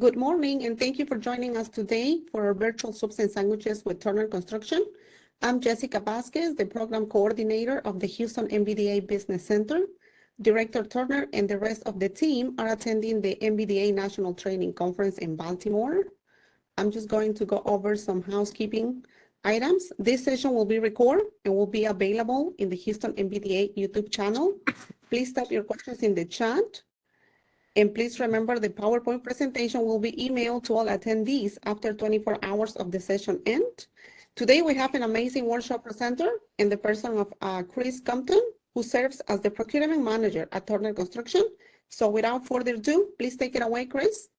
Good morning, and thank you for joining us today for our virtual soups and sandwiches with Turner Construction. I'm Jessica Vasquez, the program coordinator of the Houston MBDA Business Center. Director Turner and the rest of the team are attending the MBDA National Training Conference in Baltimore. I'm just going to go over some housekeeping items. This session will be recorded and will be available in the Houston MBDA YouTube channel. Please type your questions in the chat. And please remember the PowerPoint presentation will be emailed to all attendees after 24 hours of the session end. Today we have an amazing workshop presenter in the person of Chris Compton, who serves as the procurement manager at Turner Construction. So without further ado, please take it away, Chris.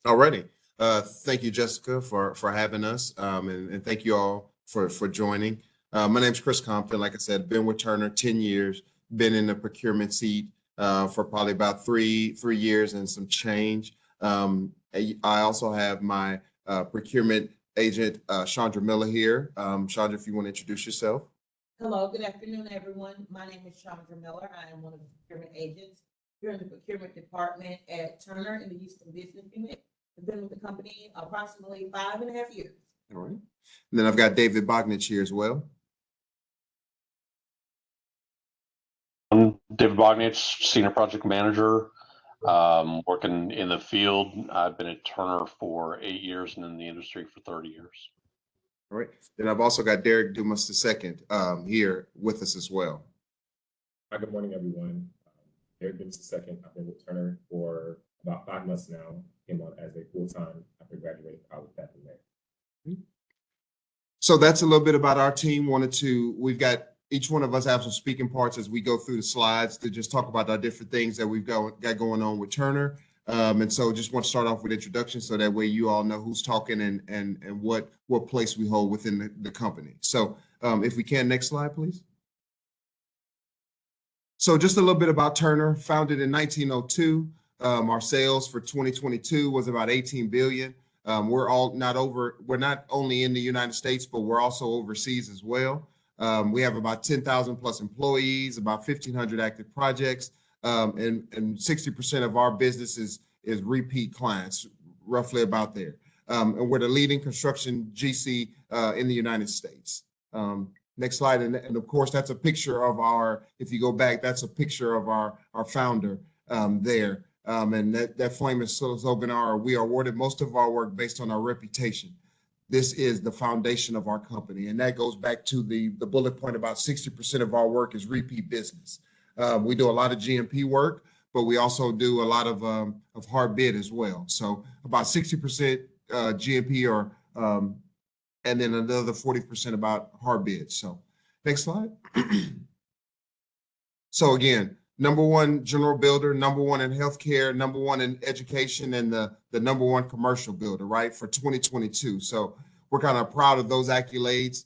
Alrighty. Thank you, Jessica, for having us, and thank you all for joining. My name is Chris Compton. Like I said, been with Turner 10 years, been in the procurement seat for probably about three years and some change. I also have my procurement agent, Chandra Miller here. Chandra, if you want to introduce yourself. Hello, good afternoon, everyone. My name is Chandra Miller. I am one of the procurement agents here in the procurement department at Turner in the Houston Business Unit. I've been with the company approximately 5.5 years. All right. And then I've got David Bognich here as well. I'm David Bognich, Senior Project Manager, working in the field. I've been at Turner for 8 years and in the industry for 30 years. All right. Then I've also got Derek Dumas II here with us as well. Hi, good morning, everyone. Derek Dumas II. I've been with Turner for about 5 months now. Came on as a full-time after graduating college back in May. So that's a little bit about our team. We've got each one of us have some speaking parts as we go through the slides to just talk about our different things that we've got going on with Turner. And so just want to start off with introductions so that way you all know who's talking and what place we hold within the company. So if we can, next slide, please. So just a little bit about Turner, founded in 1902. Our sales for 2022 was about 18 billion. We're not only in the United States, but we're also overseas as well. We have about 10,000 plus employees, about 1,500 active projects, and 60% of our business is repeat clients, roughly about there. And we're the leading construction GC in the United States. Next slide, and of course that's a picture of if you go back, that's a picture of our founder there. And that famous slogan we are awarded most of our work based on our reputation. This is the foundation of our company. And that goes back to the bullet point about 60% of our work is repeat business. We do a lot of GMP work, but we also do a lot of hard bid as well. So about 60% GMP and then another 40% about hard bids. So next slide. So again, #1 general builder, #1 in healthcare, #1 in education, and the #1 commercial builder, right, for 2022. So we're kind of proud of those accolades.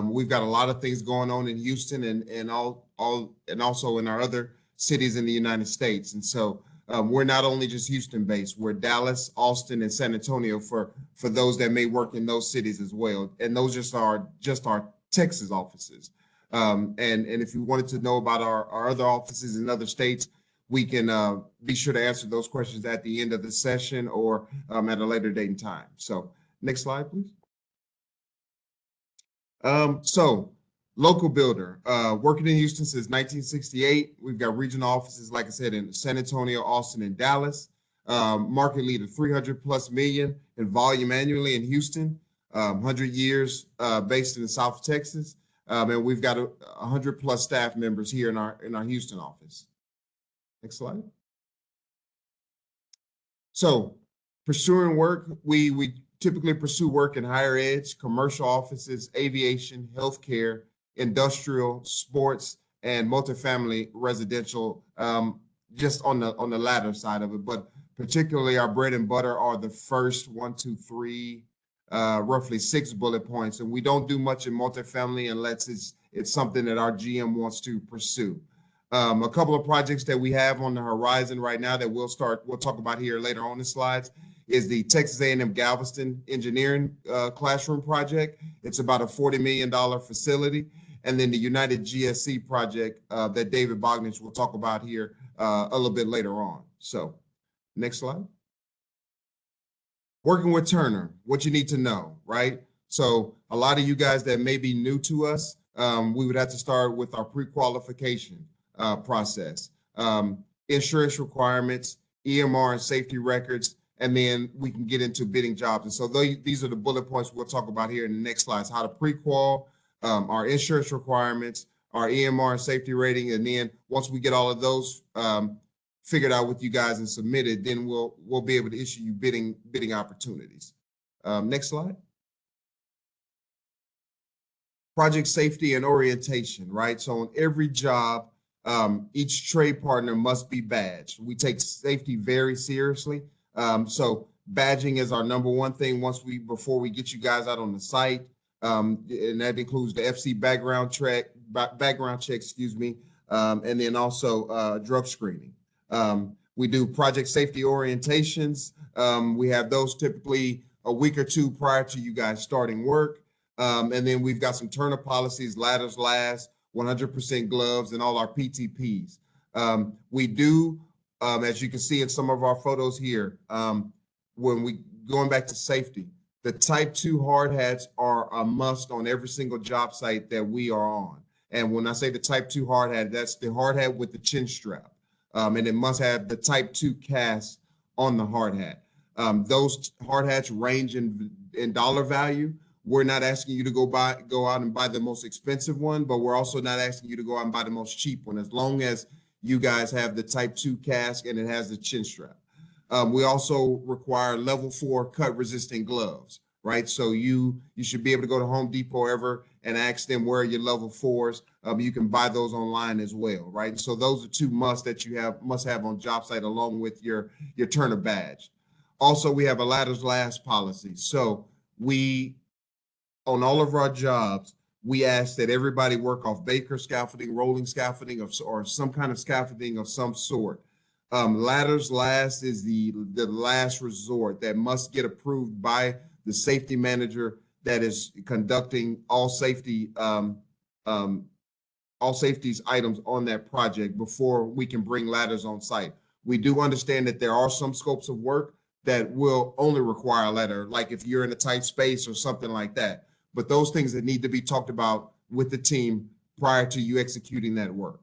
We've got a lot of things going on in Houston and also in our other cities in the United States. And so we're not only just Houston based, we're Dallas, Austin, and San Antonio for those that may work in those cities as well. And those just are our Texas offices. And if you wanted to know about our other offices in other states, we can be sure to answer those questions at the end of the session or at a later date and time. So next slide, please. So local builder, working in Houston since 1968. We've got regional offices, like I said, in San Antonio, Austin, and Dallas. Market leader, 300 plus million in volume annually in Houston, 100 years based in South Texas. And we've got 100 plus staff members here in our Houston office. Next slide. So pursuing work, we typically pursue work in higher ed, commercial offices, aviation, healthcare, industrial, sports, and multifamily residential, just on the latter side of it. But particularly our bread and butter are the first 1, 2, 3, roughly 6 bullet points. And we don't do much in multifamily unless it's something that our GM wants to pursue. A couple of projects that we have on the horizon right now that we'll talk about here later on the slides is the Texas A&M Galveston Engineering Classroom Project. It's about a $40 million facility. And then the United GSC project that David Bognich will talk about here a little bit later on. So next slide. Working with Turner, what you need to know, right? So a lot of you guys that may be new to us, we would have to start with our pre-qualification process, insurance requirements, EMR and safety records, and then we can get into bidding jobs. And so these are the bullet points we'll talk about here in the next slides: how to pre-qual, our insurance requirements, our EMR and safety rating, and then once we get all of those figured out with you guys and submitted, then we'll be able to issue you bidding opportunities. Next slide. Project safety and orientation, right? So on every job, each trade partner must be badged. We take safety very seriously. So badging is our number one thing before we get you guys out on the site. And that includes the FC background check, and then also drug screening. We do project safety orientations. We have those typically a week or two prior to you guys starting work. And then we've got some Turner policies, ladders last, 100% gloves, and all our PTPs. We do, as you can see in some of our photos here, when we going back to safety, the type 2 hard hats are a must on every single job site that we are on. And when I say the type 2 hard hat, that's the hard hat with the chin strap. And it must have the type 2 cast on the hard hat. Those hard hats range in dollar value. We're not asking you to go out and buy the most expensive one, but we're also not asking you to go out and buy the most cheap one, as long as you guys have the type 2 cask and it has the chin strap. We also require level 4 cut resistant gloves, right? So you should be able to go to Home Depot ever and ask them where are your level 4s. You can buy those online as well, right? So those are 2 musts that you must have on job site along with your Turner badge. Also, we have a ladders last policy. So on all of our jobs, we ask that everybody work off Baker scaffolding, rolling scaffolding, or some kind of scaffolding of some sort. Ladders last is the last resort that must get approved by the safety manager that is conducting all safeties items on that project before we can bring ladders on site. We do understand that there are some scopes of work that will only require a ladder, like if you're in a tight space or something like that. But those things that need to be talked about with the team prior to you executing that work.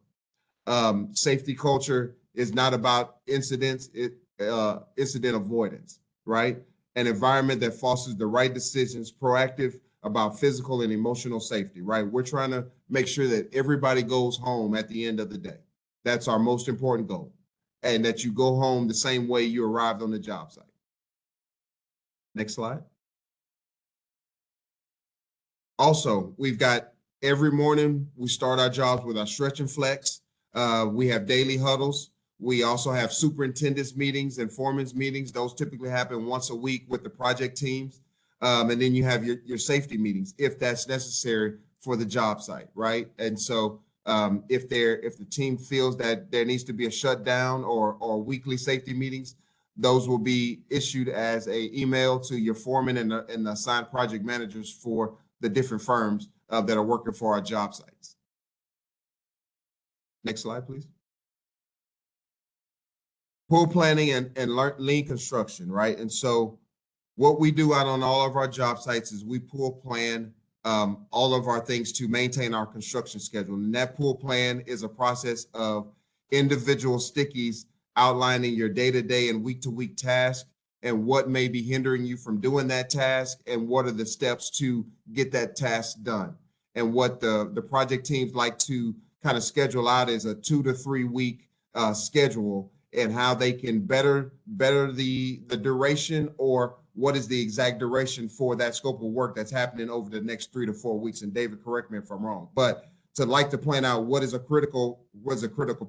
Safety culture is not about incident avoidance, right? An environment that fosters the right decisions, proactive about physical and emotional safety, right? We're trying to make sure that everybody goes home at the end of the day. That's our most important goal. And that you go home the same way you arrived on the job site. Next slide. Also, we've got every morning, we start our jobs with our stretch and flex. We have daily huddles. We also have superintendents meetings and foreman's meetings. Those typically happen once a week with the project teams. And then you have your safety meetings, if that's necessary for the job site, right? And so if the team feels that there needs to be a shutdown or weekly safety meetings, those will be issued as an email to your foreman and the assigned project managers for the different firms that are working for our job sites. Next slide, please. Pool planning and lean construction, right? And so what we do out on all of our job sites is we pool plan all of our things to maintain our construction schedule. And that pool plan is a process of individual stickies outlining your day-to-day and week-to-week tasks and what may be hindering you from doing that task and what are the steps to get that task done. And what the project teams like to kind of schedule out is a 2 to 3 week schedule, and how they can better the duration, or what is the exact duration for that scope of work that's happening over the next 3 to 4 weeks. And David, correct me if I'm wrong, but to plan out what is a critical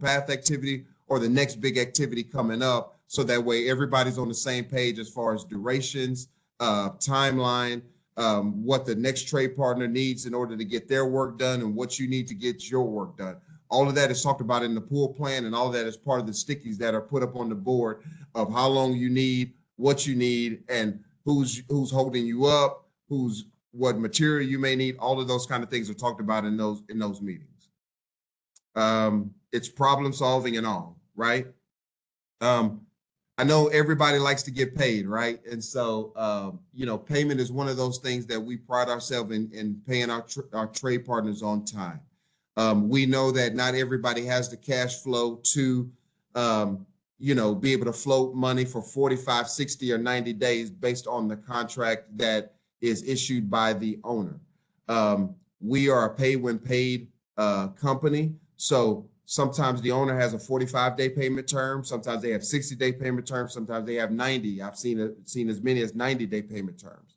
path activity or the next big activity coming up, so that way everybody's on the same page as far as durations, timeline, what the next trade partner needs in order to get their work done, and what you need to get your work done. All of that is talked about in the pool plan, and all of that is part of the stickies that are put up on the board of how long you need, what you need, and who's holding you up, what material you may need. All of those kind of things are talked about in those meetings. It's problem solving and all, right? I know everybody likes to get paid, right? And so, payment is one of those things that we pride ourselves in paying our trade partners on time. We know that not everybody has the cash flow to, be able to float money for 45, 60, or 90 days based on the contract that is issued by the owner. We are a pay when paid company. So sometimes the owner has a 45-day payment term. Sometimes they have 60-day payment terms. Sometimes they have 90. I've seen as many as 90-day payment terms.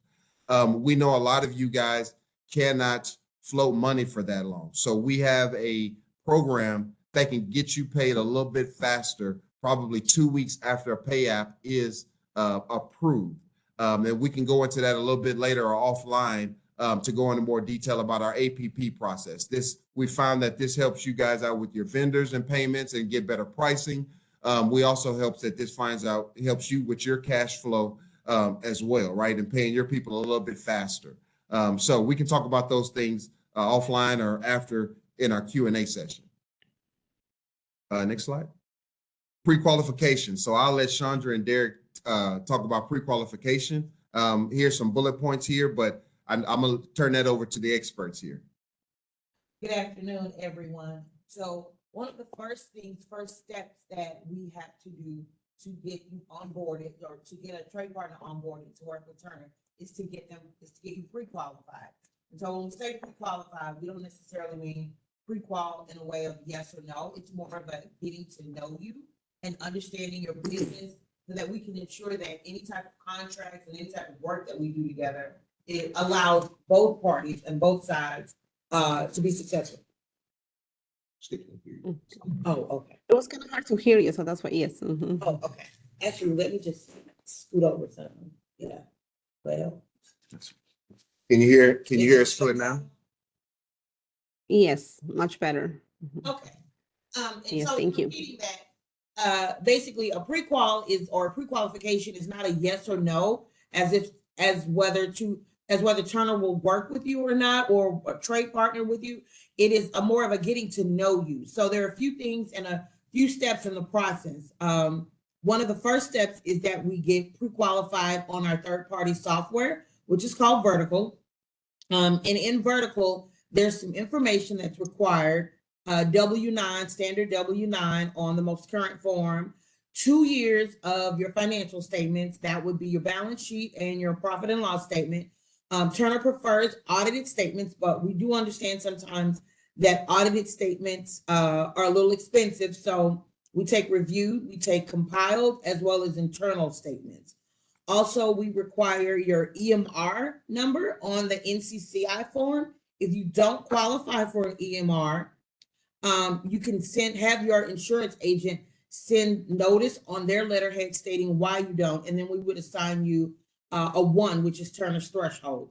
We know a lot of you guys cannot float money for that long. So we have a program that can get you paid a little bit faster, probably 2 weeks after a pay app is approved. And we can go into that a little bit later or offline to go into more detail about our APP process. We found that this helps you guys out with your vendors and payments and get better pricing. We also helps helps you with your cash flow as well, right? And paying your people a little bit faster. So we can talk about those things offline or after in our Q&A session. Next slide. Pre-qualification. So I'll let Chandra and Derek talk about pre-qualification. Here's some bullet points here, but I'm going to turn that over to the experts here. Good afternoon, everyone. So one of the first steps that we have to do to get you onboarded or to get a trade partner onboarded to work with Turner is to get you pre-qualified. And so when we say pre-qualified, we don't necessarily mean pre-qual in a way of yes or no. It's more of a getting to know you and understanding your business so that we can ensure that any type of contracts and any type of work that we do together, it allows both parties and both sides to be successful. Oh, okay. It was kind of hard to hear you, so that's why, yes. Mhm. Oh, okay. Actually, let me just scoot over something. Yeah. Well. Can you hear us good now? Yes, much better. Mhm. Okay. And Yes, so thank you. repeating that, basically a pre-qualification is not a yes or no, as whether Turner will work with you or not, or a trade partner with you. It is a more of a getting to know you. So there are a few things and a few steps in the process. One of the first steps is that we get pre-qualified on our third-party software, which is called Vertical. And in Vertical, there's some information that's required. W-9, standard W-9 on the most current form, 2 years of your financial statements. That would be your balance sheet and your profit and loss statement. Turner prefers audited statements, but we do understand sometimes that audited statements are a little expensive. So we take reviewed, we take compiled, as well as internal statements. Also, we require your EMR number on the NCCI form. If you don't qualify for an EMR, you can have your insurance agent send notice on their letterhead stating why you don't, and then we would assign you a 1, which is Turner's threshold.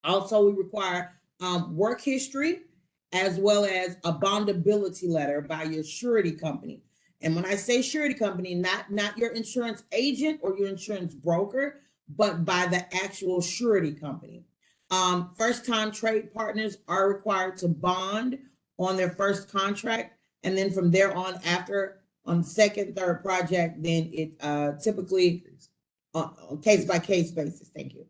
Also, we require work history as well as a bondability letter by your surety company. And when I say surety company, not your insurance agent or your insurance broker, but by the actual surety company. First-time trade partners are required to bond on their first contract, and then from there on second, third project, then it typically on case-by-case basis. Thank you.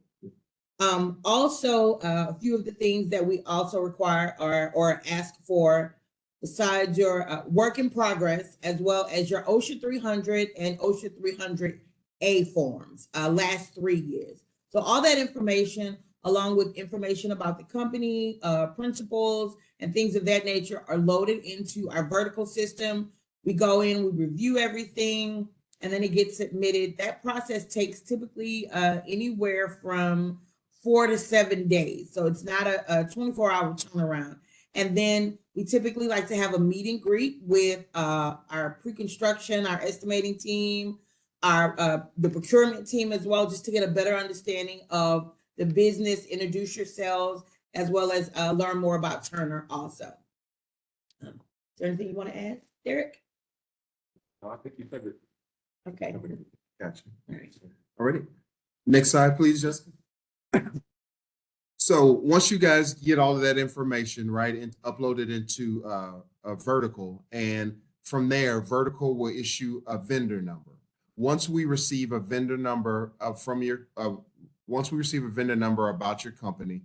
Also, a few of the things that we also require or ask for, besides your work in progress, as well as your OSHA 300 and OSHA 300A forms, last 3 years. So all that information, along with information about the company, principles, and things of that nature, are loaded into our Vertical system. We go in, we review everything, and then it gets submitted. That process takes typically anywhere from 4 to 7 days. So it's not a 24-hour turnaround. And then we typically like to have a meet and greet with our pre-construction, our estimating team, the procurement team as well, just to get a better understanding of the business, introduce yourselves, as well as learn more about Turner also. Is there anything you want to add, Derek? No, I think you covered. Okay. Gotcha. All right. All righty. Next slide, please, Jessica. So once you guys get all of that information, right, and upload it into a Vertical, and from there, Vertical will issue a vendor number. once we receive a vendor number once we receive a vendor number about your company,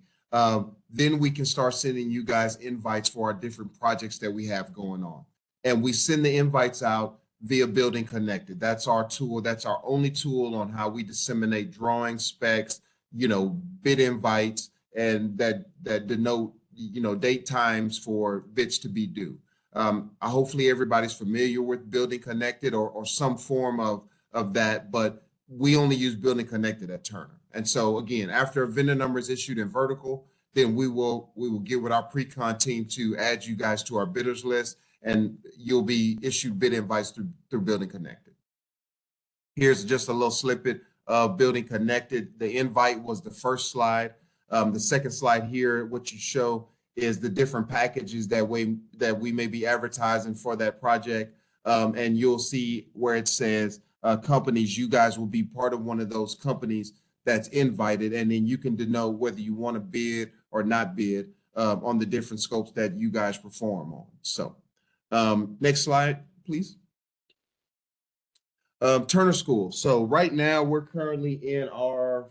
then we can start sending you guys invites for our different projects that we have going on. And we send the invites out via Building Connected. That's our tool. That's our only tool on how we disseminate drawings, specs, bid invites, and that denote, date times for bids to be due. Hopefully everybody's familiar with Building Connected or some form of that, but we only use Building Connected at Turner. And so again, after a vendor number is issued in vertical, then we will get with our pre-con team to add you guys to our bidders list, and you'll be issued bid invites through Building Connected. Here's just a little snippet of Building Connected. The invite was the first slide. The second slide here, what you show is the different packages that we may be advertising for that project. And you'll see where it says companies, you guys will be part of one of those companies that's invited, and then you can denote whether you want to bid or not bid on the different scopes that you guys perform on. So next slide, please. Turner School. So right now we're currently in our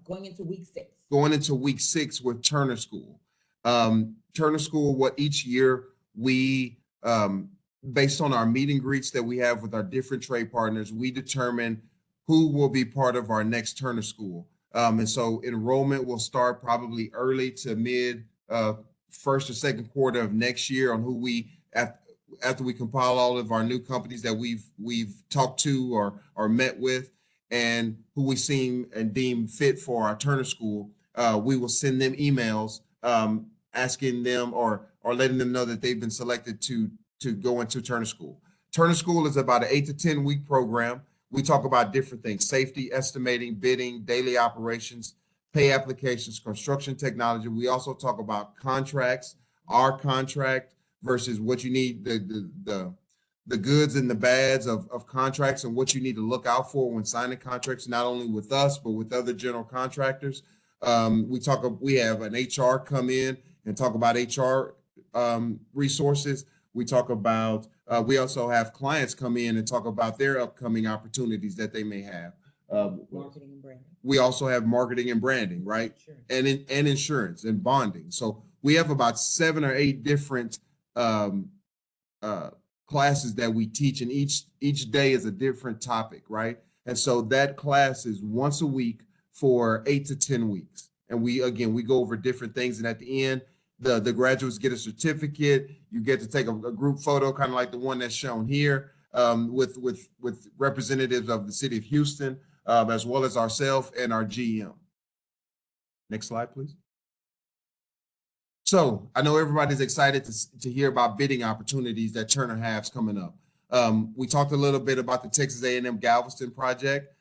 Going into week 6. Going into week 6 with Turner School. Turner School, what each year we, based on our meet and greets that we have with our different trade partners, we determine who will be part of our next Turner School. And so enrollment will start probably early to mid first or second quarter of next year on who we, after we compile all of our new companies that we've talked to or met with, and who we seem and deem fit for our Turner School, we will send them emails asking them or letting them know that they've been selected to go into Turner School. Turner School is about an 8 to 10 week program. We talk about different things: safety, estimating, bidding, daily operations, pay applications, construction technology. We also talk about contracts, our contract versus what you need, the goods and the bads of contracts, and what you need to look out for when signing contracts, not only with us, but with other general contractors. We have an HR come in and talk about HR resources. We talk about, we also have clients come in and talk about their upcoming opportunities that they may have. Marketing and branding. We also have marketing and branding, right? Insurance. And insurance and bonding. So we have about 7 or 8 different classes that we teach, and each day is a different topic, right? And so that class is once a week for 8 to 10 weeks. And we go over different things. And at the end, the graduates get a certificate. You get to take a group photo, kind of like the one that's shown here, with representatives of the city of Houston, as well as ourselves and our GM. Next slide, please. So I know everybody's excited to hear about bidding opportunities that Turner has coming up. We talked a little bit about the Texas A&M Galveston project.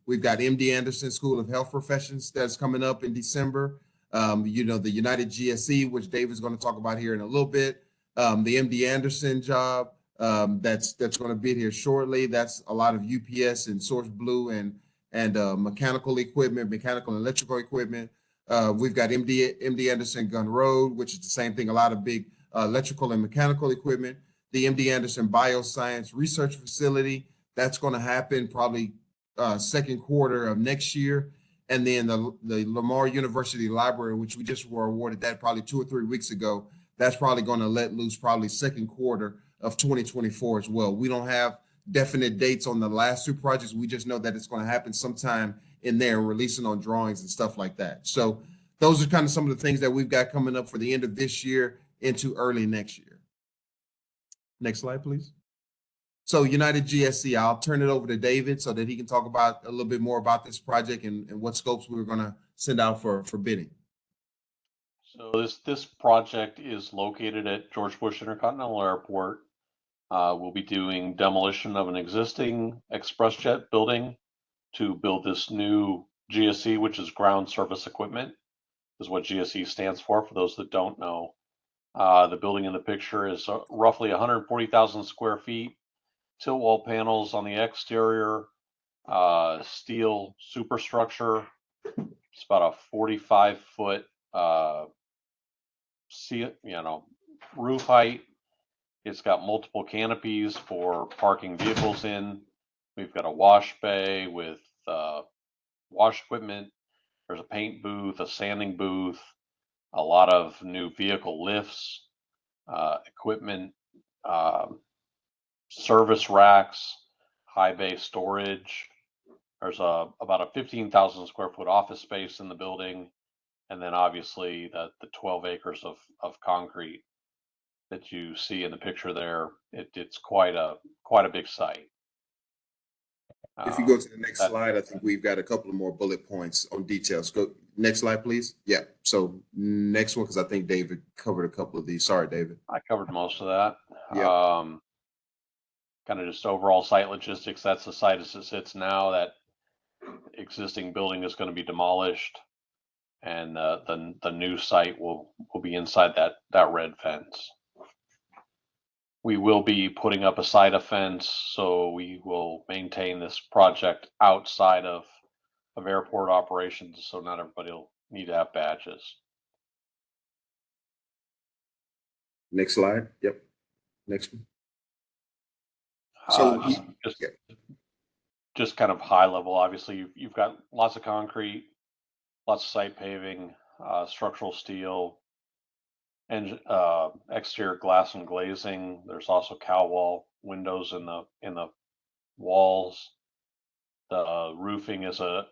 We've got MD Anderson School of Health Professions that's coming up in December. The United GSE, which David's going to talk about here in a little bit. The MD Anderson job that's going to bid here shortly. That's a lot of UPS and Source Blue and mechanical equipment, mechanical and electrical equipment. We've got MD Anderson Gun Road, which is the same thing, a lot of big electrical and mechanical equipment. The MD Anderson Bioscience Research Facility, that's going to happen probably second quarter of next year. And then the Lamar University Library, which we just were awarded that probably 2 or 3 weeks ago, that's probably going to let loose probably second quarter of 2024 as well. We don't have definite dates on the last 2 projects. We just know that it's going to happen sometime in there, releasing on drawings and stuff like that. So those are kind of some of the things that we've got coming up for the end of this year into early next year. Next slide, please. So United GSC, I'll turn it over to David so that he can talk about a little bit more about this project and what scopes we were going to send out for bidding. So this project is located at George Bush Intercontinental Airport. We'll be doing demolition of an existing ExpressJet building to build this new GSE, which is ground service equipment, is what GSE stands for those that don't know. The building in the picture is roughly 140,000 square feet, tilt wall panels on the exterior, steel superstructure. It's about a 45-foot roof height. It's got multiple canopies for parking vehicles in. We've got a wash bay with wash equipment. There's a paint booth, a sanding booth, a lot of new vehicle lifts, equipment, service racks, high bay storage. There's about a 15,000 square foot office space in the building. And then obviously the 12 acres of concrete that you see in the picture there. It's quite a big site. If you go to the next That- slide, I think we've got a couple of more bullet points on details. Go next slide, please. Yeah. So next one, because I think David covered a couple of these. Sorry, David. I covered most of that. Yeah. Kind of just overall site logistics. That's the site as it sits now. That existing building is going to be demolished, and the new site will be inside that red fence. We will be putting up a side of fence, so we will maintain this project outside of airport operations, so not everybody will need to have badges. Next slide. Yep. Next one. So just kind of high level. Obviously, you've got lots of concrete, lots of site paving, structural steel, and exterior glass and glazing. There's also cow wall windows in the walls. The roofing is a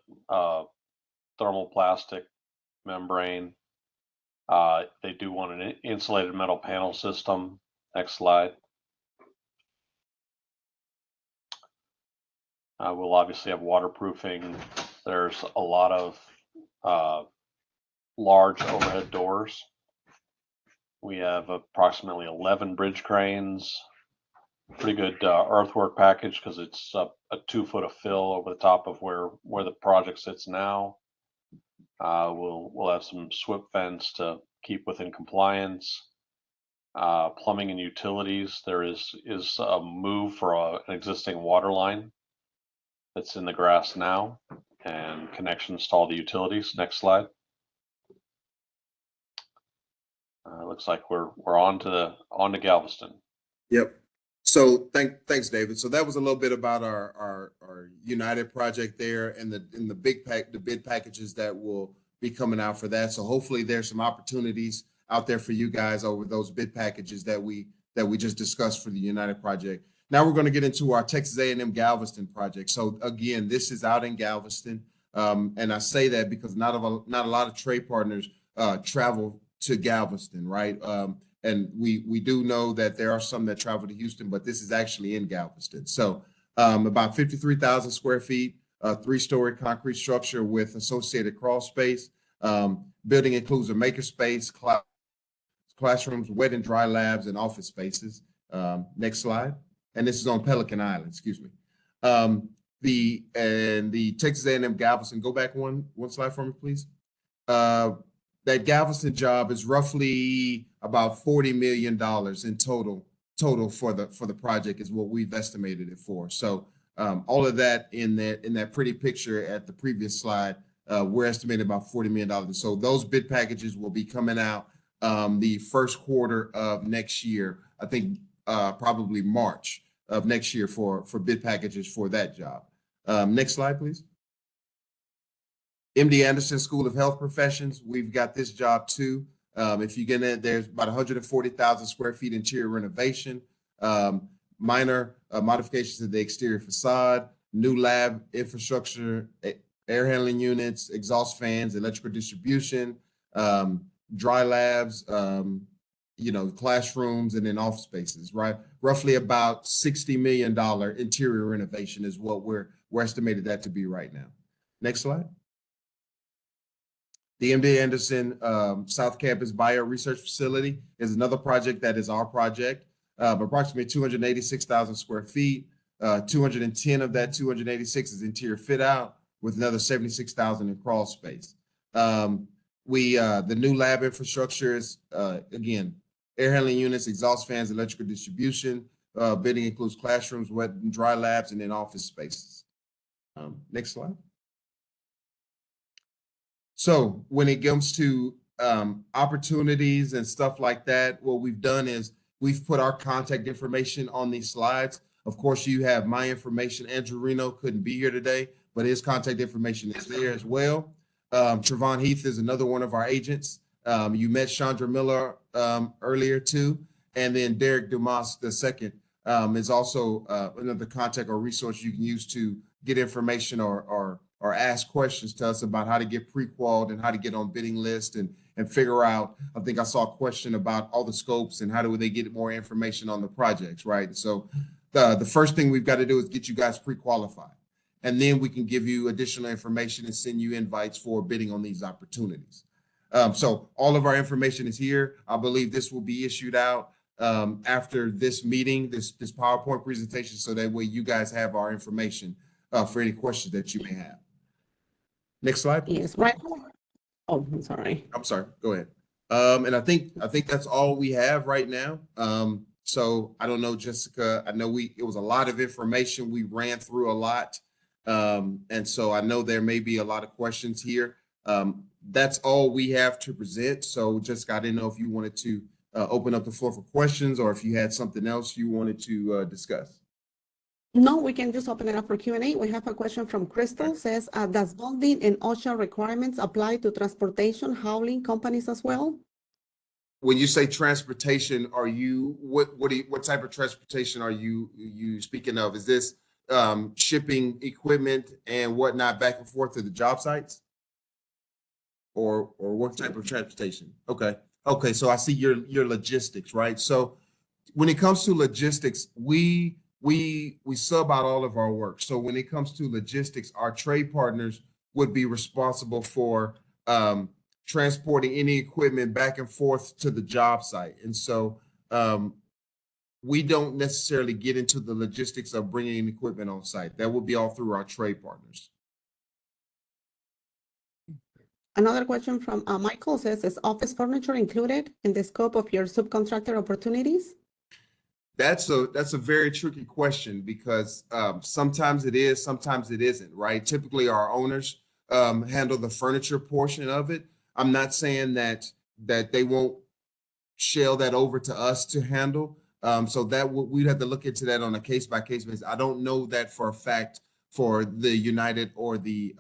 thermoplastic membrane. They do want an insulated metal panel system. Next slide. We'll obviously have waterproofing. There's a lot of large overhead doors. We have approximately 11 bridge cranes. Pretty good earthwork package because it's a 2 foot of fill over the top of where the project sits now. We'll have some SWIP fence to keep within compliance. Plumbing and utilities. There is a move for an existing water line that's in the grass now, and connections to all the utilities. Next slide. Looks like we're on to Galveston. Yep. So thanks, David. So that was a little bit about our United project there, and the bid packages that will be coming out for that. So hopefully there's some opportunities out there for you guys over those bid packages that we just discussed for the United project. Now we're going to get into our Texas A&M Galveston project. So again, this is out in Galveston, and I say that because not a lot of trade partners travel to Galveston, right? And we do know that there are some that travel to Houston, but this is actually in Galveston. So about 53,000 square feet, a 3-story concrete structure with associated crawl space. Building includes a maker space, classrooms, wet and dry labs, and office spaces. Next slide. And this is on Pelican Island, excuse me. The Texas A&M Galveston, go back one slide for me, please. That Galveston job is roughly about $40 million in total for the project is what we've estimated it for. So all of that in that pretty picture at the previous slide, we're estimating about $40 million. So those bid packages will be coming out the first quarter of next year. I think probably March of next year for bid packages for that job. Next slide, please. MD Anderson School of Health Professions, we've got this job too. If you get in, there's about 140,000 square feet interior renovation, minor modifications to the exterior facade, new lab infrastructure, air handling units, exhaust fans, electrical distribution, dry labs, classrooms, and then office spaces, right? Roughly about $60 million interior renovation is what we're estimated that to be right now. Next slide. The MD Anderson South Campus Bio Research Facility is another project that is our project, approximately 286,000 square feet. 210 of that 286 is interior fit out with another 76,000 in crawl space. The new lab infrastructure is, again, air handling units, exhaust fans, electrical distribution. Bidding includes classrooms, wet and dry labs, and then office spaces. Next slide. So when it comes to opportunities and stuff like that, what we've done is we've put our contact information on these slides. Of course, you have my information. Andrew Reno couldn't be here today, but his contact information is there as well. Trevon Heath is another one of our agents. You met Chandra Miller earlier too. And then Derek Dumas II is also another contact or resource you can use to get information or ask questions to us about how to get pre-qualified and how to get on bidding list and figure out. I think I saw a question about all the scopes and how do they get more information on the projects, right? So the first thing we've got to do is get you guys pre-qualified. And then we can give you additional information and send you invites for bidding on these opportunities. So all of our information is here. I believe this will be issued out after this meeting, this PowerPoint presentation, so that way you guys have our information for any questions that you may have. Next slide, please. Yes, right. Oh, I'm sorry. I'm sorry, go ahead. And I think that's all we have right now. So I don't know, Jessica, I know it was a lot of information. We ran through a lot. And so I know there may be a lot of questions here. That's all we have to present. So Jessica, I didn't know if you wanted to open up the floor for questions or if you had something else you wanted to discuss. No, we can just open it up for Q&A. We have a question from Crystal. Says, does bonding and OSHA requirements apply to transportation hauling companies as well? When you say transportation, are you what type of transportation are you speaking of? Is this shipping equipment and whatnot back and forth to the job sites? Or what type of transportation? Okay, so I see your logistics, right? So when it comes to logistics, we sub out all of our work. So when it comes to logistics, our trade partners would be responsible for transporting any equipment back and forth to the job site. And so we don't necessarily get into the logistics of bringing equipment on site. That will be all through our trade partners. Another question from Michael says, is office furniture included in the scope of your subcontractor opportunities? That's a very tricky question because sometimes it is, sometimes it isn't, right? Typically our owners handle the furniture portion of it. I'm not saying that they won't shell that over to us to handle. So that we'd have to look into that on a case-by-case basis. I don't know that for a fact for the United or the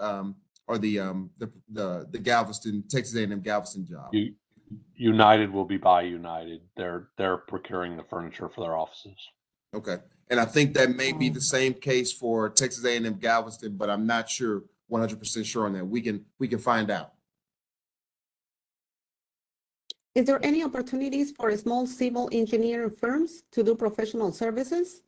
Galveston, Texas A&M Galveston job. United will be by United. They're procuring the furniture for their offices. Okay, and I think that may be the same case for Texas A&M Galveston, but I'm not sure 100% sure on that. We can find out. Is there any opportunities for small civil engineering firms to do professional services?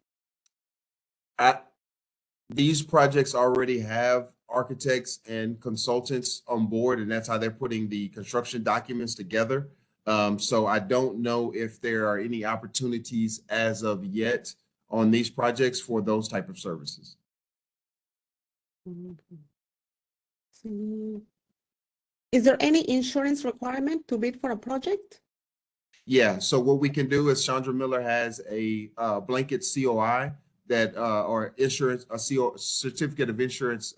These projects already have architects and consultants on board, and that's how they're putting the construction documents together. So I don't know if there are any opportunities as of yet on these projects for those type of services. Is there any insurance requirement to bid for a project? Yeah, so what we can do is Chandra Miller has a blanket COI that or insurance, certificate of insurance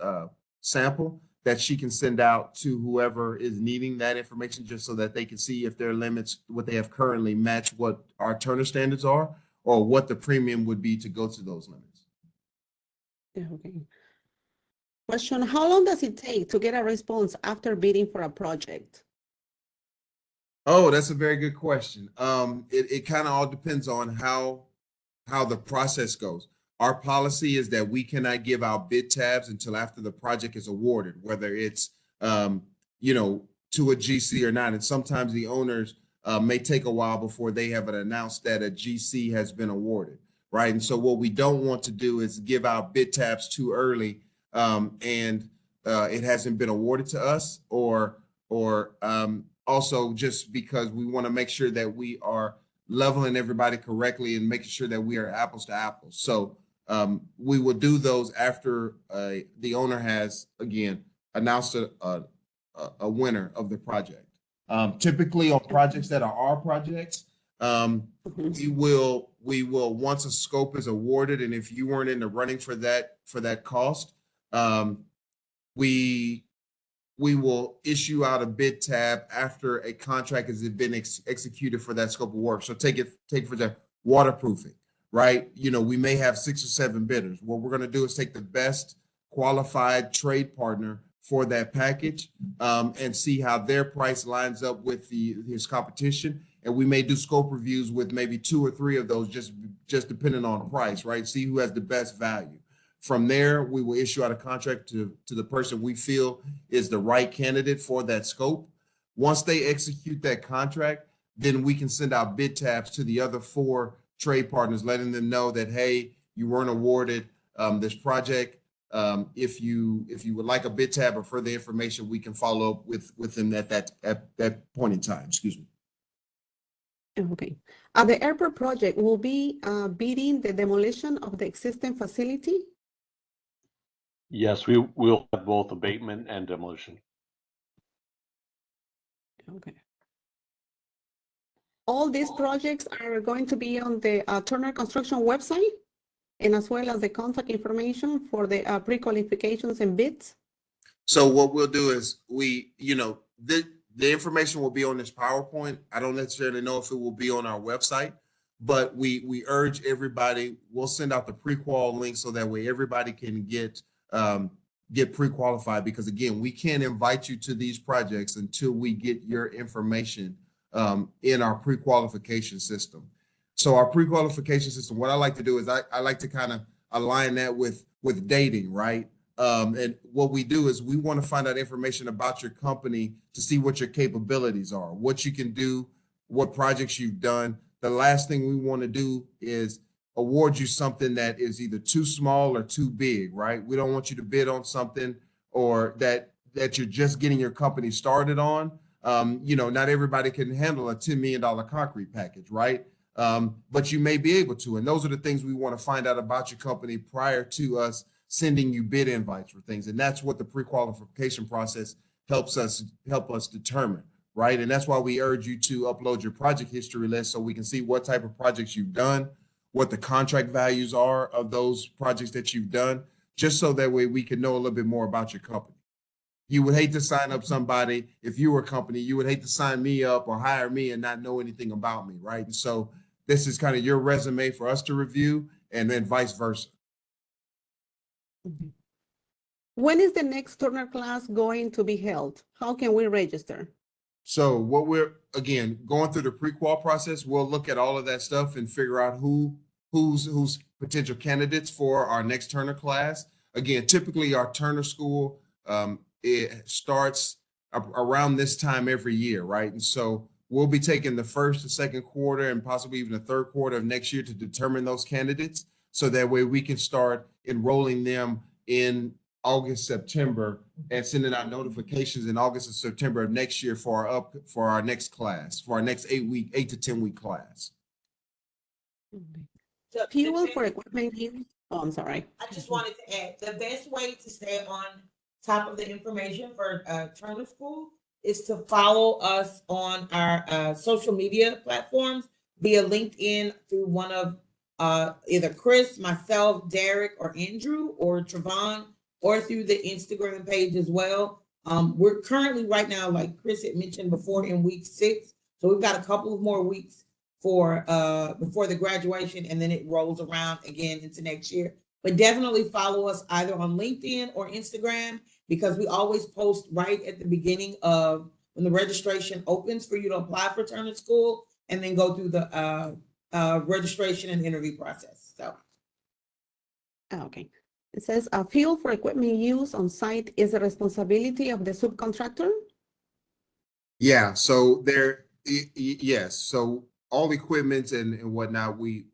sample that she can send out to whoever is needing that information, just so that they can see if their limits, what they have currently, match what our Turner standards are, or what the premium would be to go to those limits. Yeah, okay. Question, how long does it take to get a response after bidding for a project? Oh, that's a very good question. It kind of all depends on how the process goes. Our policy is that we cannot give out bid tabs until after the project is awarded, whether it's, to a GC or not. And sometimes the owners may take a while before they have announced that a GC has been awarded, right? And so what we don't want to do is give out bid tabs too early and it hasn't been awarded to us, or also just because we want to make sure that we are leveling everybody correctly and making sure that we are apples to apples. So we will do those after the owner has, again, announced a winner of the project. Typically on projects that are our projects, we will, once a scope is awarded, and if you weren't in the running for that cost, we will issue out a bid tab after a contract has been executed for that scope of work. So take for example, waterproofing, right? You know, we may have 6 or 7 bidders. What we're going to do is take the best qualified trade partner for that package and see how their price lines up with his competition. And we may do scope reviews with maybe 2 or 3 of those, just depending on the price, right? See who has the best value. From there, we will issue out a contract to the person we feel is the right candidate for that scope. Once they execute that contract, then we can send out bid tabs to the other 4 trade partners, letting them know that, hey, you weren't awarded this project. If you would like a bid tab or further information, we can follow up with them at that point in time. Excuse me. Okay. The airport project will be bidding the demolition of the existing facility. Yes, we will have both abatement and demolition. Okay. All these projects are going to be on the Turner Construction website, and as well as the contact information for the pre-qualifications and bids. So what we'll do is the information will be on this PowerPoint. I don't necessarily know if it will be on our website, but we urge everybody, we'll send out the pre-qual link so that way everybody can get pre-qualified, because again, we can't invite you to these projects until we get your information in our pre-qualification system. So our pre-qualification system, what I like to do is I like to kind of align that with dating, right? And what we do is we want to find out information about your company to see what your capabilities are, what you can do, what projects you've done. The last thing we want to do is award you something that is either too small or too big, right? We don't want you to bid on something or that you're just getting your company started on. Not everybody can handle a $10 million concrete package, right? But you may be able to. And those are the things we want to find out about your company prior to us sending you bid invites for things. And that's what the pre-qualification process help us determine, right? And that's why we urge you to upload your project history list so we can see what type of projects you've done, what the contract values are of those projects that you've done, just so that way we can know a little bit more about your company. You would hate to sign up somebody, if you were a company, you would hate to sign me up or hire me and not know anything about me, right? And so this is kind of your resume for us to review, and then vice versa. Mm-hmm. When is the next Turner class going to be held? How can we register? So what we're, again, going through the pre-qual process, we'll look at all of that stuff and figure out who's potential candidates for our next Turner class. Again, typically our Turner school, it starts around this time every year, right? And so we'll be taking the first and second quarter and possibly even the third quarter of next year to determine those candidates. So that way we can start enrolling them in August, September, and sending out notifications in August and September of next year for our next class, for our next 8 to 10 week class. So Fuel the for best- equipment use. Oh, I'm sorry. I just wanted to add, the best way to stay on top of the information for Turner School is to follow us on our social media platforms via LinkedIn through one of either Chris, myself, Derek, or Andrew, or Trevon, or through the Instagram page as well. We're currently right now, like Chris had mentioned before, in week 6. So we've got a couple of more weeks for before the graduation, and then it rolls around again into next year. But definitely follow us either on LinkedIn or Instagram, because we always post right at the beginning of when the registration opens for you to apply for Turner School, and then go through the registration and interview process. So. Okay. It says fuel for equipment use on site is the responsibility of the subcontractor. Yeah, so yes. So all equipment and whatnot, we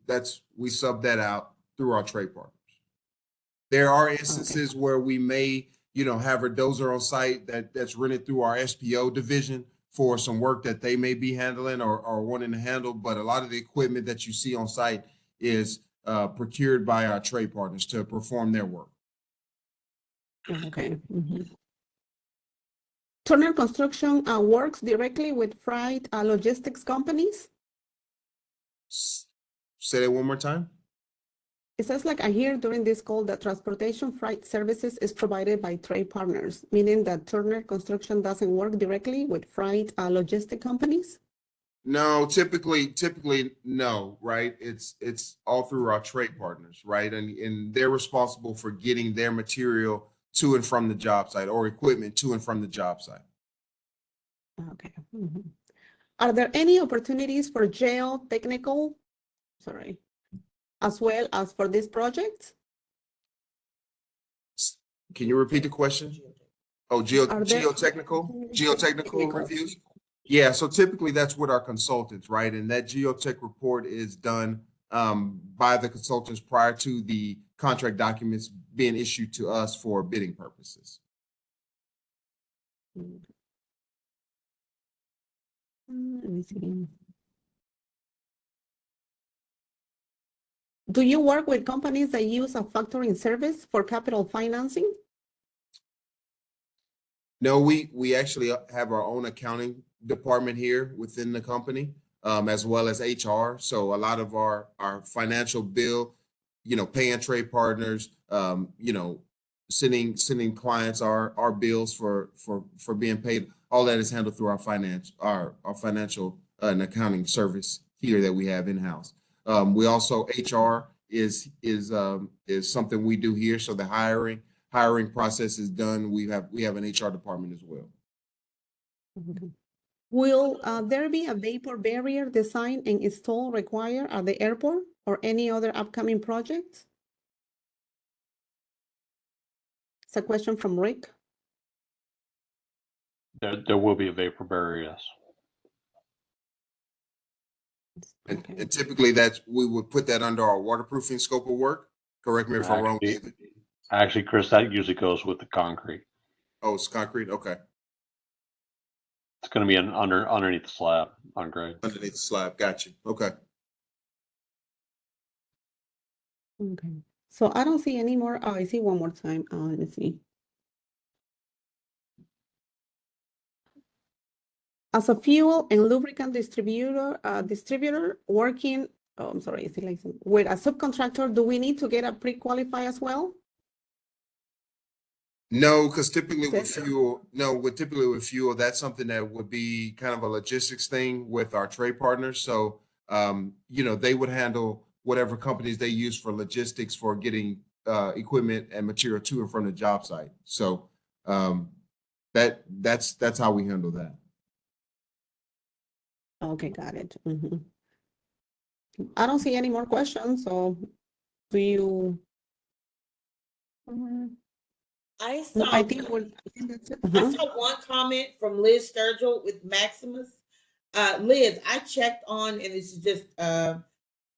sub that out through our trade partners. There are instances where we may, have a dozer on site that's rented through our SPO division for some work that they may be handling or wanting to handle. But a lot of the equipment that you see on site is procured by our trade partners to perform their work. Okay. Mm-hmm. Turner Construction works directly with freight logistics companies. Say that one more time. It says like I hear during this call that transportation freight services is provided by trade partners, meaning that Turner Construction doesn't work directly with freight logistic companies. No, typically, no, right? It's all through our trade partners, right? And they're responsible for getting their material to and from the job site or equipment to and from the job site. Okay. Mhm. Are there any opportunities for geotechnical, sorry, as well as for this project? Can you repeat the question? Oh, Are there geotechnical technical? reviews? Yeah, so typically that's with our consultants, right? And that geotech report is done by the consultants prior to the contract documents being issued to us for bidding purposes. Let me see. Do you work with companies that use a factoring service for capital financing? No, we actually have our own accounting department here within the company, as well as HR. So a lot of our financial bill, paying trade partners, sending clients our bills for being paid. All that is handled through our financial and accounting service here that we have in house. We also HR is something we do here. So the hiring process is done. We have an HR department as well. Will there be a vapor barrier design and install required at the airport or any other upcoming projects? It's a question from Rick. There will be a vapor barrier, yes. Okay. And typically we would put that under our waterproofing scope of work. Correct me if I'm wrong, David. Actually, Chris, that usually goes with the concrete. Oh, it's concrete. Okay. It's going to be underneath the slab on grade. Underneath the slab. Got you. Okay. Okay. So I don't see any more. Oh, I see one more time. Let me see. As a fuel and lubricant distributor working, oh, I'm sorry, is it like with a subcontractor, do we need to get a pre-qualify as well? No, because typically with fuel, that's something that would be kind of a logistics thing with our trade partners. So, they would handle whatever companies they use for logistics for getting equipment and material to and from the job site. So, that's how we handle that. Okay, got it. I don't see any more questions. So, do you? I No, saw, I think that's it. I saw one comment from Liz Sturgill with Maximus. Liz, I checked on, and this is just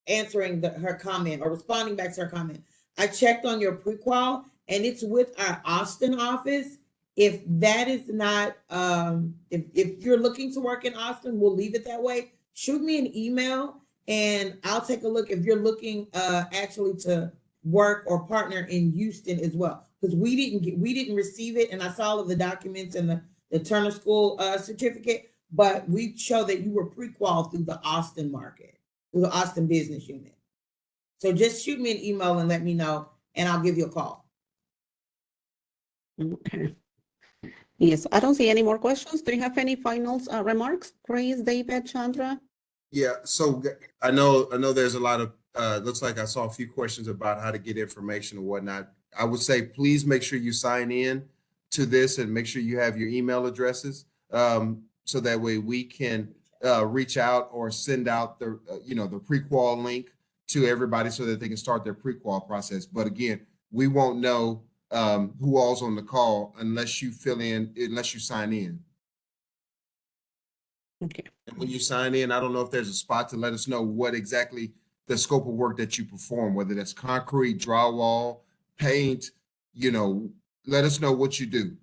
answering her comment or responding back to her comment. I checked on your prequal, and it's with our Austin office. If that is not, if you're looking to work in Austin, we'll leave it that way. Shoot me an email, and I'll take a look if you're looking actually to work or partner in Houston as well, because we didn't receive it, and I saw all of the documents and the Turner School certificate, but we show that you were pre-qual through the Austin market, through the Austin business unit. So just shoot me an email and let me know, and I'll give you a call. Okay. Yes, I don't see any more questions. Do you have any final remarks, Chris, David, Chandra? Yeah, so I know there's a lot of looks like I saw a few questions about how to get information and whatnot. I would say please make sure you sign in to this and make sure you have your email addresses, so that way we can reach out or send out the the pre-qual link to everybody so that they can start their pre-qual process. But again, we won't know who all's on the call unless you sign in. Okay. And when you sign in, I don't know if there's a spot to let us know what exactly the scope of work that you perform, whether that's concrete, drywall, paint, let us know what you do.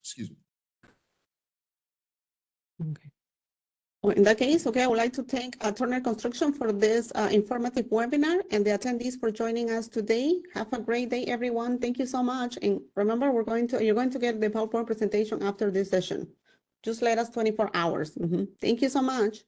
Excuse me. Okay. Well, in that case, okay, I would like to thank Turner Construction for this informative webinar and the attendees for joining us today. Have a great day, everyone. Thank you so much. And remember, you're going to get the PowerPoint presentation after this session. Just let us 24 hours. Thank you so much.